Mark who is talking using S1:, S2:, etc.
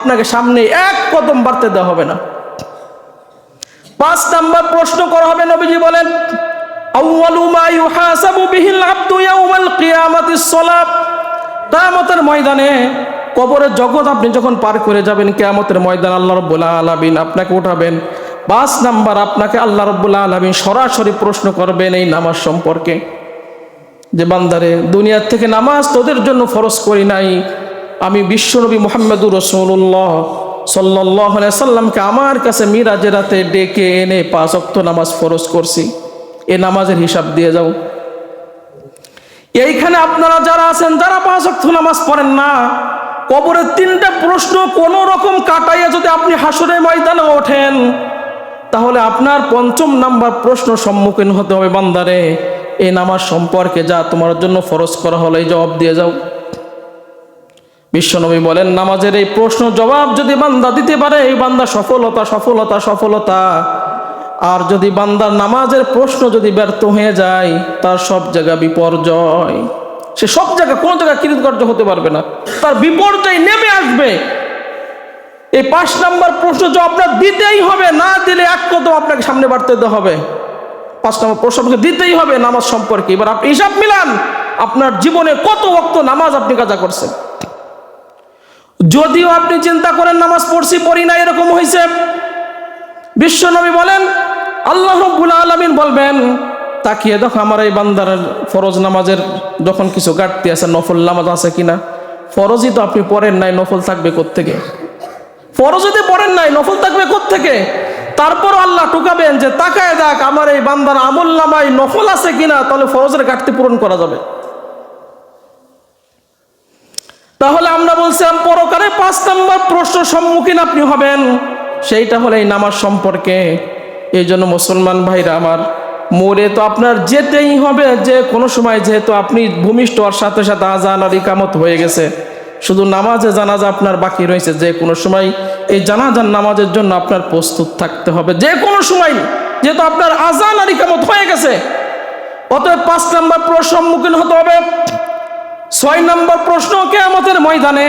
S1: আপনাকে সামনে এক কদম বাড়তে দেওয়া হবে না। 5 নাম্বার প্রশ্ন করা হবে, নবীজি বলেন আউয়ালু মা ইউহাসাবু বিহিল আবদু ইয়াউমাল কিয়ামাতিস সালাত। কিয়ামতের ময়দানে কবরের জগৎ আপনি যখন পার করে যাবেন, কিয়ামতের ময়দান আল্লাহ রাব্বুল আলামিন আপনাকে উঠাবেন। 5 নাম্বার আপনাকে আল্লাহ রাব্বুল আলামিন সরাসরি প্রশ্ন করবেন এই নামাজ সম্পর্কে, যে বান্দারে দুনিয়ার থেকে নামাজ তোদের জন্য ফরজ করি নাই, আমি বিশ্বনবী মুহাম্মদুর রাসূলুল্লাহ সাল্লাল্লাহু আলাইহি সাল্লামকে আমার কাছে মিরাজের রাতে ডেকে এনে 5 ওয়াক্ত নামাজ ফরজ করছি, এই নামাজের হিসাব দিয়ে যাও। এইখানে আপনারা যারা আছেন, যারা 5 ওয়াক্ত নামাজ পড়েন না, কবরের 3টা প্রশ্ন কোন রকম কাটাইয়া যদি আপনি হাসরের ময়দানে ওঠেন, তাহলে আপনার 5ম নাম্বার প্রশ্ন সম্মুখীন হতে হবে, বান্দারে এই নামাজ সম্পর্কে যা তোমার জন্য ফরজ করা হলো এই জবাব দিয়ে যাও। বিশ্বনবী বলেন নামাজের এই প্রশ্ন জবাব যদি বান্দা দিতে পারে, এই বান্দা সফলতা সফলতা সফলতা। আর যদি বান্দার নামাজের প্রশ্ন যদি ব্যর্থ হয়ে যায়, তার সব জায়গা বিপর্যয়, সে সব জায়গা কোনো জায়গায় কৃতকার্য হতে পারবে না, তার বিপর্যয় নেমে আসবে। এই 5 নাম্বার প্রশ্ন জবাব আপনার দিতেই হবে, না দিলে এক কদম আপনাকে সামনে বাড়তে দেওয়া হবে। 5 নাম্বার প্রশ্ন আপনাকে দিতেই হবে নামাজ সম্পর্কে। এবার আপনি হিসাব মিলান, আপনার জীবনে কত ওয়াক্ত নামাজ আপনি কাজা করছেন। যদিও আপনি চিন্তা করেন নামাজ পড়ছি পড়ি না এরকম হয়েছে, বিশ্বনবী বলেন আল্লাহ রাব্বুল আলামিন বলবেন তাকিয়ে দেখো আমার এই বান্দার ফরজ নামাজের যখন কিছু ঘাটতি আছে, নফল নামাজ আছে কিনা। ফরজই তো আপনি পড়েন নাই, নফল থাকবে কোত্থেকে? ফরজ যদি পড়েন নাই, নফল থাকবে কোত্থেকে? তারপর আল্লাহ টুকাবেন যে তাকায় দেখ আমার এই বান্দার আমল নামায় নফল আছে কিনা, তাহলে ফরজের ঘাটতি পূরণ করা যাবে। তাহলে আমরা বলছিলাম পরকালে 5 নাম্বার প্রশ্ন সম্মুখীন আপনি হবেন, সেইটা হলো এই নামাজ সম্পর্কে। এই জন্য মুসলমান ভাইরা আমার, মরে তো আপনার যেতেই হবে যে কোনো সময়, যেহেতু আপনি ভূমিষ্ঠ হওয়ার সাথে সাথে আযান আর ইকামত হয়ে গেছে, শুধু নামাজে জানাজা আপনার বাকি রয়েছে। যে কোনো সময় এই জানাজার নামাজের জন্য আপনার প্রস্তুত থাকতে হবে, যে কোনো সময়, যেহেতু আপনার আযান আর ইকামত হয়ে গেছে। অতএব 5 নাম্বার প্রশ্ন সম্মুখীন হতে হবে। 6 নাম্বার প্রশ্ন কিয়ামতের ময়দানে